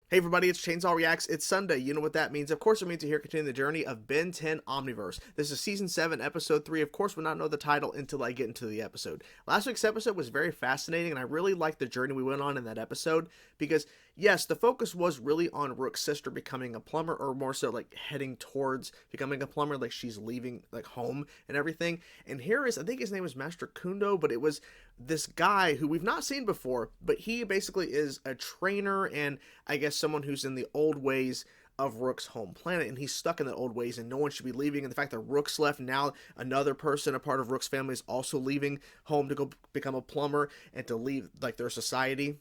Hey everybody, it's Chainsaw Reacts. It's Sunday. You know what that means. Of course, it means to here continue the journey of Ben 10 Omniverse. This is Season 7, Episode 3. Of course, we'll not know the title until I get into the episode. Last week's episode was very fascinating, and I really liked the journey we went on in that episode because, yes, the focus was really on Rook's sister becoming a plumber, or more so, like, heading towards becoming a plumber, like she's leaving, like, home and everything. And here is, I think his name was Master Kundo, but it was this guy who we've not seen before, but he basically is a trainer and I guess someone who's in the old ways of Rook's home planet, and he's stuck in the old ways, and no one should be leaving. And the fact that Rook's left, now another person, a part of Rook's family, is also leaving home to go become a plumber and to leave like their society.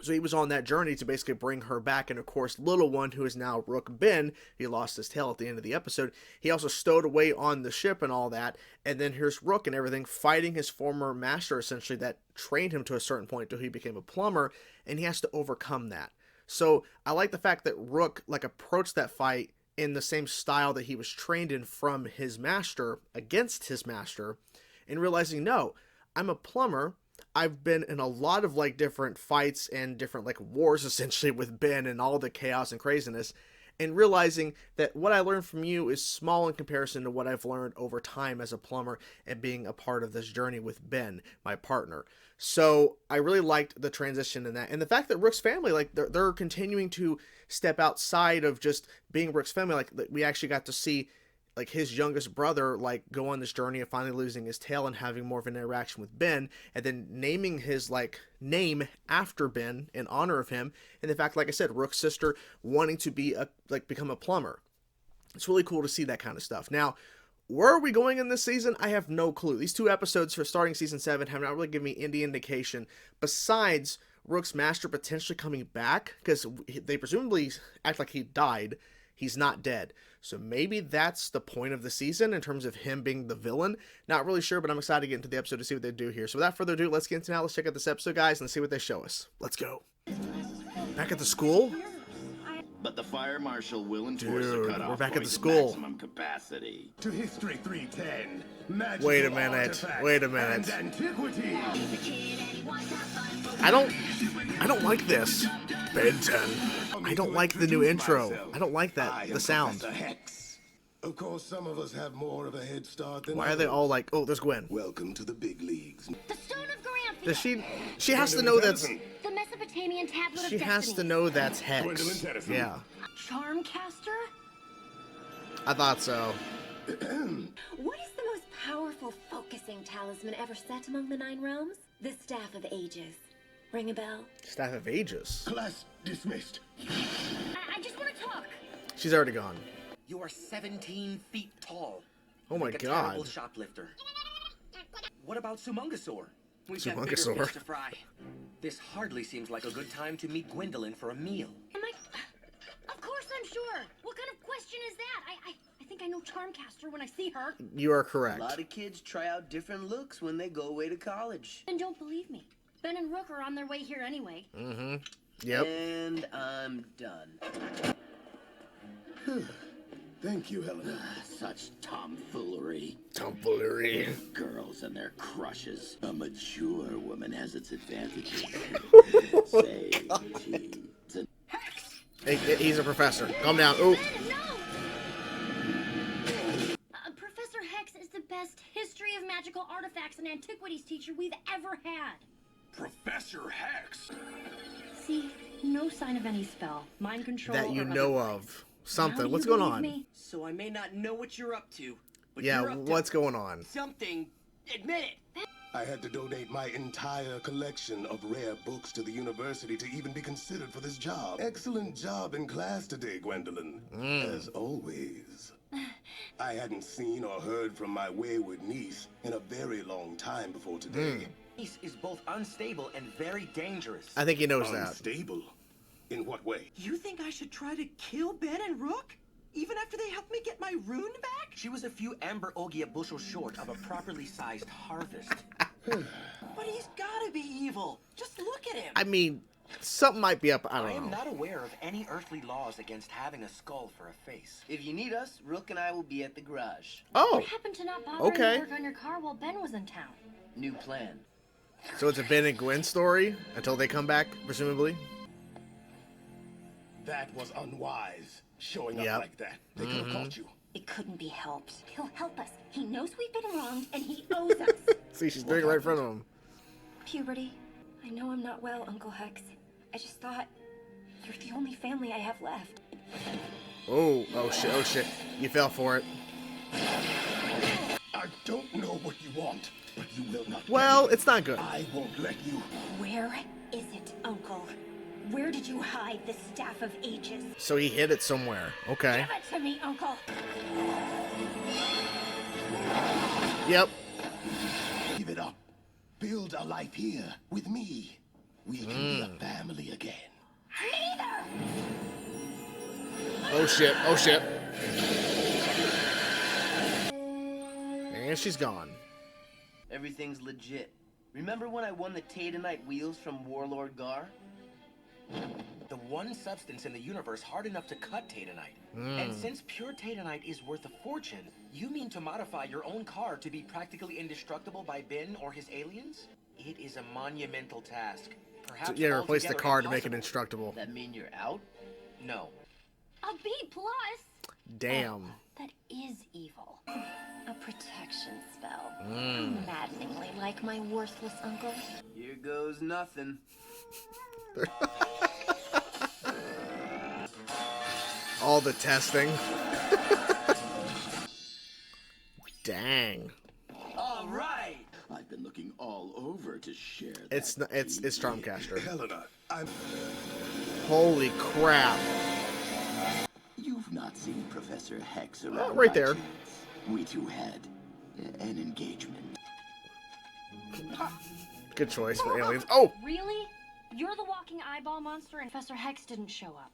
So he was on that journey to basically bring her back, and of course, little one, who is now Rook Ben, he lost his tail at the end of the episode. He also stowed away on the ship and all that, and then here's Rook and everything fighting his former master, essentially, that trained him to a certain point until he became a plumber, and he has to overcome that. So I like the fact that Rook like approached that fight in the same style that he was trained in from his master against his master, and realizing, no, I'm a plumber. I've been in a lot of like different fights and different like wars essentially with Ben and all the chaos and craziness, and realizing that what I learned from you is small in comparison to what I've learned over time as a plumber and being a part of this journey with Ben, my partner. So I really liked the transition in that, and the fact that Rook's family, like they're continuing to step outside of just being Rook's family. Like we actually got to see like his youngest brother like go on this journey of finally losing his tail and having more of an interaction with Ben, and then naming his like name after Ben in honor of him, and the fact, like I said, Rook's sister wanting to be a like become a plumber. It's really cool to see that kind of stuff. Now, where are we going in this season? I have no clue. These two episodes for starting season 7 have not really given me any indication besides Rook's master potentially coming back, because they presumably act like he died. He's not dead. So maybe that's the point of the season in terms of him being the villain. Not really sure, but I'm excited to get into the episode to see what they do here. So without further ado, let's get into now. Let's check out this episode, guys, and see what they show us. Let's go. Back at the school? But the fire marshal will enforce a cutoff we're back at the point school. maximum capacity. To History 310. Wait a minute. Wait a minute. Antiquity. I don't like this. Ben 10. I don't like the new intro. I don't like that. The sound. Of course, some of us have more of a head start than Why are they all like, oh, there's Gwen. Welcome to the big leagues. The Stone of Gramphia. Does she has to know that's, The Mesopotamian tablet of she has destiny. to know that's Hex. Gwendolyn Tennyson. Yeah. Charmcaster? I thought so. What is the most powerful focusing talisman ever set among the 9 realms? The Staff of Ages. Ring a bell? Staff of Ages. Class dismissed. I just want to talk. She's already gone. You are 17 feet tall. Oh my like a god. terrible shoplifter. What about Sumungasaur? We've got Sumungasaur. bigger fish to fry. This hardly seems like a good time to meet Gwendolyn for a meal. Am I? Of course I'm sure. What kind of question is that? I think I know Charmcaster when I see her. You are A correct. lot of kids try out different looks when they go away to college. And don't believe me. Ben and Rook are on their way here anyway. Mm-hmm. Yep. And I'm done. Thank you, Helena. Such tomfoolery. Tomfoolery. Girls and their crushes. A mature woman has its advantages. Oh Say, Hey, he's a professor. Calm down. Oh. Ben, no! Professor Hex is the best history of magical artifacts and antiquities teacher we've ever had. Professor Hex. See, no sign of any spell, mind control, That you or know otherwise. of. Now Something. do What's you going believe on? me? So I may not know what you're up to, but Yeah, you're up what's to going on? something. Admit it. I had to donate my entire collection of rare books to the university to even be considered for this job. Excellent job in class today, Gwendolyn. As always. I hadn't seen or heard from my wayward niece in a very long time before today. Ace is both unstable and very dangerous. I think he knows that. Unstable? In what way? You think I should try to kill Ben and Rook? Even after they helped me get my rune back? She was a few amber ogia bushels short of a properly sized harvest. But he's gotta be evil. Just look at him. I mean, something might be up. I I am don't know. not aware of any earthly laws against having a skull for a face. If you need us, Rook and I will be at the garage. Oh, What happened to not bothering okay. to work on your car while Ben was in town? New plan. so it's a Ben and Gwen story until they come back, presumably. That was unwise, showing up Yep. like that. They could have caught you. It couldn't be helped. He'll help us. He knows we've been wronged, and he owes us. See, she's doing it right in front of him. Puberty. I know I'm not well, Uncle Hex. I just thought you're the only family I have left. Oh shit. You fell for it. I don't know what you want, but you will not. Well, get it. it's not good. I won't let you. Where is it, Uncle? Where did you hide the Staff of Ages? So he hid it somewhere. Okay. Give it to me, Uncle. Yep. Give it up. Build a life here with me. We can be a family again. Neither. Oh shit. And she's gone. Everything's legit. Remember when I won the Tatanite wheels from Warlord Gar? The one substance in the universe hard enough to cut Tatanite. And since pure Tatanite is worth a fortune, you mean to modify your own car to be practically indestructible by Ben or his aliens? It is a monumental task. Perhaps Yeah, replace the altogether car to make it impossible. indestructible. That mean you're out? No. A B plus. Damn. That is evil. A protection spell. Maddeningly like my worthless uncle. Here goes nothing. All the testing. Dang. All right. I've been looking all over to share that. It's Charmcaster. Helena, I'm. Holy crap. You've not seen Professor Hex around. Oh, right by there. chance. We two had an engagement. Good choice for aliens. Oh, Really? You're the walking eyeball monster and Professor Hex didn't show up.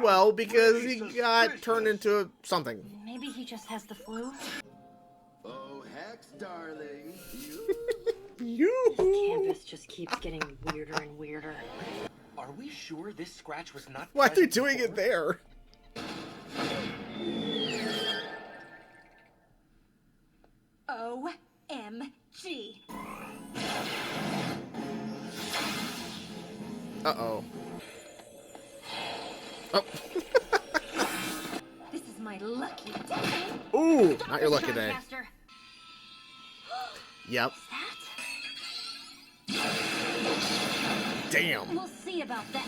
well, because he got turned into something. Maybe he just has the flu. Oh, Hex, darling. You. Canvas just keeps getting weirder and weirder. Are we sure this scratch was not Why are they present doing it before? there? OMG. Uh-oh. Oh. This is my lucky day. Ooh, not your lucky day. Charmcaster. Yep. Damn. We'll see about that.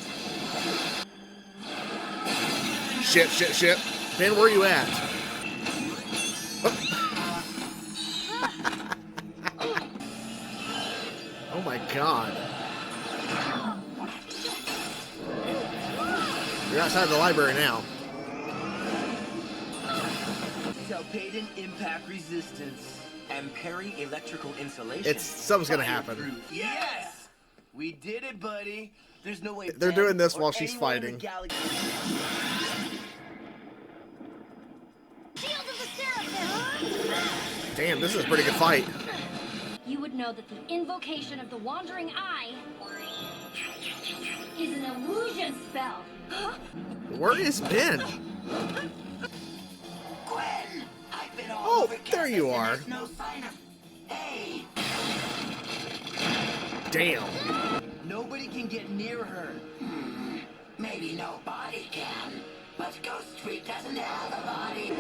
Shit. Ben, where you at? Oh my god. You're outside the library now. Self-patent impact resistance. And Perry electrical insulation. It's something's gonna happen. Fireproof. Yes! We did it, buddy. There's no way They're Ben doing this or while she's anyone in the fighting. galaxy- Shield of the Seraphim! Damn, this is a pretty good fight. You would know that the invocation of the Wandering Eye is an illusion spell. Where is Ben? Gwen! I've been all Oh, over there you campus and are. there's no sign of... Hey! Damn. Nobody can get near her. Maybe nobody can, but Ghost Street doesn't have a body.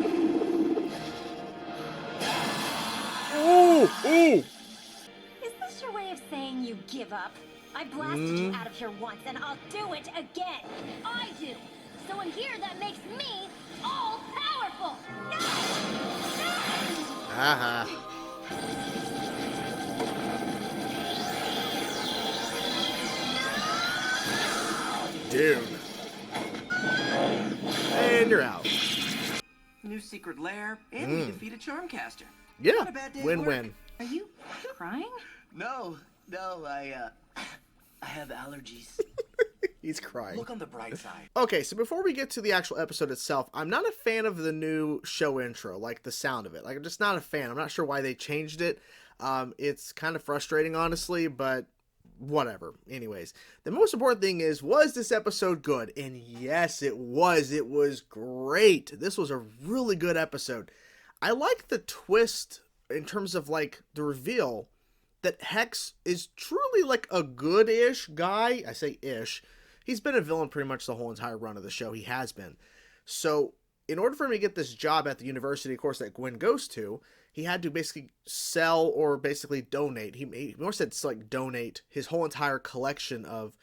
Ooh. Is this your way of saying you give up? I blasted you out of here once, and I'll do it again. I do. So in here, that makes me all powerful. Haha. Dude. And you're out. New secret lair, and we defeated Charmcaster. Yeah. Not a bad day at work. Win-win. Are you crying? No, I have allergies. He's crying. Look on the bright side. Okay, so before we get to the actual episode itself, I'm not a fan of the new show intro, like the sound of it. Like, I'm just not a fan. I'm not sure why they changed it. It's kind of frustrating, honestly, but whatever. Anyways, the most important thing is, was this episode good? And yes, it was. It was great. This was a really good episode. I like the twist in terms of, like, the reveal that Hex is truly, like, a good-ish guy. I say ish. he's been a villain pretty much the whole entire run of the show. He has been. So in order for him to get this job at the university, of course, that Gwen goes to, he had to basically sell or basically donate. He more said like donate his whole entire collection of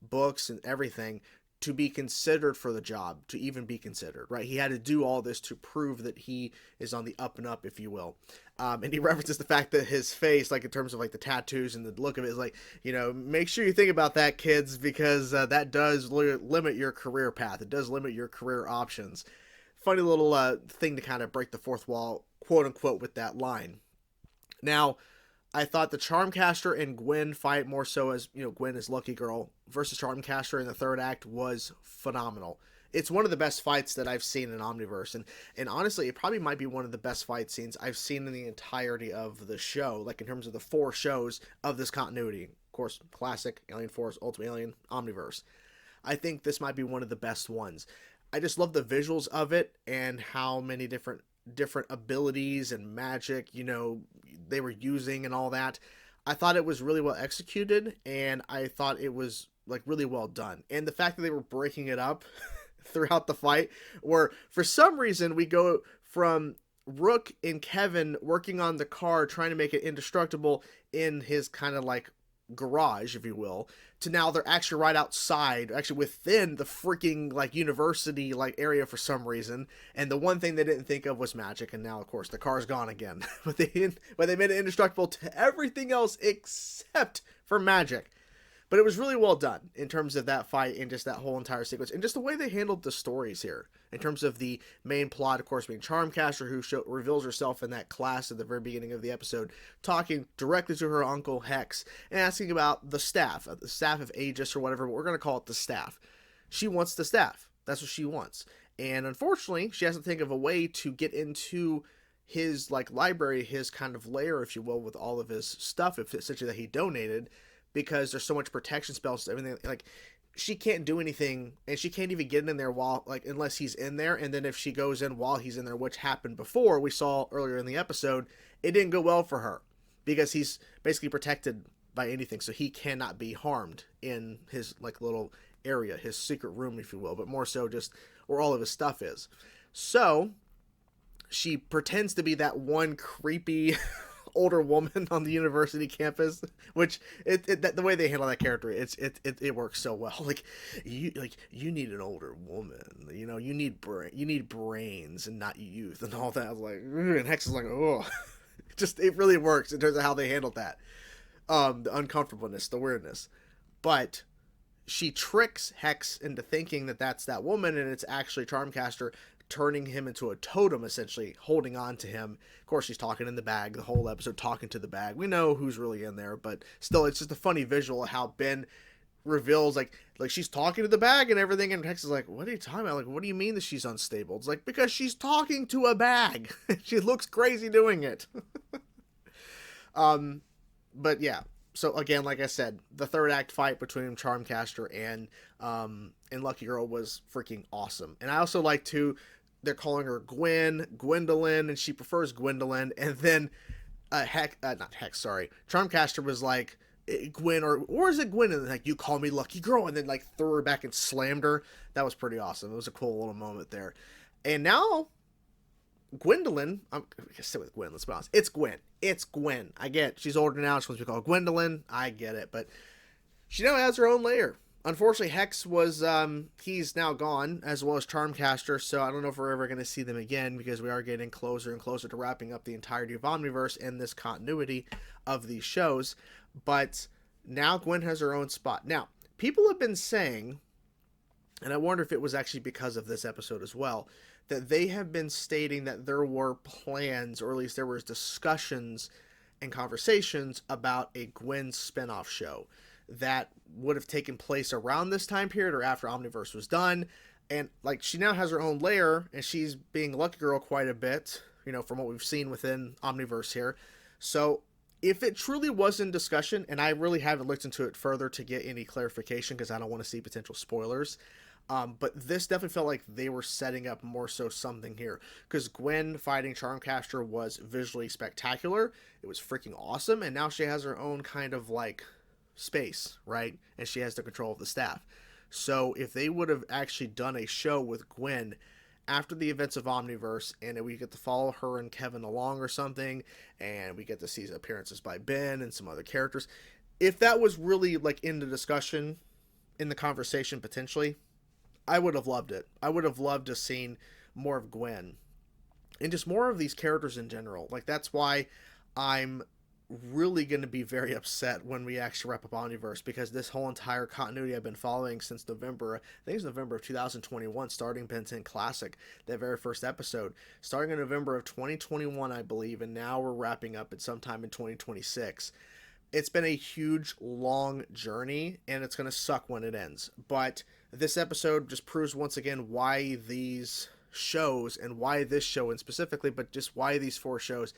books and everything to be considered for the job, to even be considered, right? He had to do all this to prove that he is on the up and up, if you will. And he references the fact that his face, like in terms of like the tattoos and the look of it, is like, you know, make sure you think about that, kids, because that does limit your career path. It does limit your career options. Funny little thing to kind of break the fourth wall, quote unquote, with that line. Now, I thought the Charmcaster and Gwen fight, more so as, you know, Gwen is Lucky Girl versus Charmcaster in the third act, was phenomenal. It's one of the best fights that I've seen in Omniverse, and honestly, it probably might be one of the best fight scenes I've seen in the entirety of the show, like in terms of the 4 shows of this continuity. Of course, Classic, Alien Force, Ultimate Alien, Omniverse. I think this might be one of the best ones. I just love the visuals of it and how many different abilities and magic, you know, they were using and all that. I thought it was really well executed, and I thought it was like really well done. And the fact that they were breaking it up throughout the fight, where for some reason we go from Rook and Kevin working on the car trying to make it indestructible in his kind of like garage, if you will, to now they're actually right outside, actually within the freaking like university like area for some reason. And the one thing they didn't think of was magic, and now of course the car's gone again. but they made it indestructible to everything else except for magic. But it was really well done in terms of that fight and just that whole entire sequence, and just the way they handled the stories here in terms of the main plot, of course, being Charmcaster, who reveals herself in that class at the very beginning of the episode, talking directly to her uncle Hex and asking about the staff of Aegis or whatever, but we're going to call it the staff. She wants the staff. That's what she wants. And unfortunately, she has to think of a way to get into his like library, his kind of lair, if you will, with all of his stuff, essentially that he donated, because there's so much protection spells, everything. Like, she can't do anything, and she can't even get in there while, like, unless he's in there. And then if she goes in while he's in there, which happened before, we saw earlier in the episode, it didn't go well for her because he's basically protected by anything, so he cannot be harmed in his like little area, his secret room, if you will, but more so just where all of his stuff is. So she pretends to be that one creepy older woman on the university campus, which the way they handle that character, it works so well. Like you need an older woman, you know, you need brains and not youth and all that. I was like, and Hex is like, oh, just it really works in terms of how they handled that, the uncomfortableness, the weirdness. But she tricks Hex into thinking that that's that woman, and it's actually Charmcaster, turning him into a totem, essentially holding on to him. Of course, she's talking in the bag the whole episode, talking to the bag. We know who's really in there, but still, it's just a funny visual of how Ben reveals like she's talking to the bag and everything, and Hex is like, what are you talking about? Like, what do you mean that she's unstable? It's like, because she's talking to a bag. She looks crazy doing it. But yeah, so again, like I said, the third act fight between Charmcaster and Lucky Girl was freaking awesome. And I also like to, they're calling her Gwendolyn, and she prefers Gwendolyn. And then Charmcaster was like, Gwen, or is it Gwen? And like, you call me Lucky Girl, and then like threw her back and slammed her. That was pretty awesome. It was a cool little moment there. And now Gwendolyn, I'm gonna sit with Gwen, let's be honest. It's Gwen. I get it. She's older now, she's supposed to be called Gwendolyn. I get it, but she now has her own lair. Unfortunately, Hex was, he's now gone, as well as Charmcaster, so I don't know if we're ever going to see them again, because we are getting closer and closer to wrapping up the entirety of Omniverse and this continuity of these shows. But now Gwen has her own spot. Now, people have been saying, and I wonder if it was actually because of this episode as well, that they have been stating that there were plans, or at least there was discussions and conversations about a Gwen spinoff show that would have taken place around this time period or after Omniverse was done. And like, she now has her own lair, and she's being Lucky Girl quite a bit, you know, from what we've seen within Omniverse here. So if it truly was in discussion, and I really haven't looked into it further to get any clarification because I don't want to see potential spoilers, but this definitely felt like they were setting up more so something here, because Gwen fighting Charmcaster was visually spectacular. It was freaking awesome, and now she has her own kind of like space, right? And she has the control of the staff. So if they would have actually done a show with Gwen after the events of Omniverse, and we get to follow her and Kevin along or something, and we get to see appearances by Ben and some other characters, if that was really like in the discussion, in the conversation potentially, I would have loved it. I would have loved to seen more of Gwen and just more of these characters in general. Like, that's why I'm really going to be very upset when we actually wrap up Omniverse, because this whole entire continuity I've been following since November, I think it's November of 2021, starting Ben 10 Classic, that very first episode, starting in November of 2021, I believe, and now we're wrapping up at sometime in 2026. It's been a huge, long journey, and it's going to suck when it ends. But this episode just proves once again why these shows, and why this show in specifically, but just why these 4 shows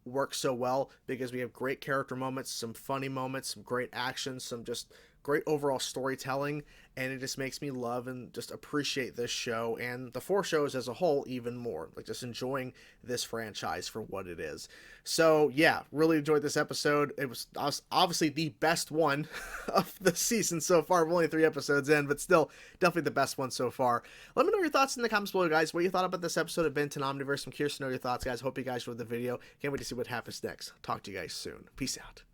work so well, because we have great character moments, some funny moments, some great action, some just great overall storytelling, and it just makes me love and just appreciate this show and the 4 shows as a whole even more. Like, just enjoying this franchise for what it is. So yeah, really enjoyed this episode. It was obviously the best one of the season so far. We're only 3 episodes in, but still definitely the best one so far. Let me know your thoughts in the comments below, guys. What you thought about this episode of Ben 10 Omniverse. I'm curious to know your thoughts, guys. Hope you guys enjoyed the video. Can't wait to see what happens next. Talk to you guys soon. Peace out.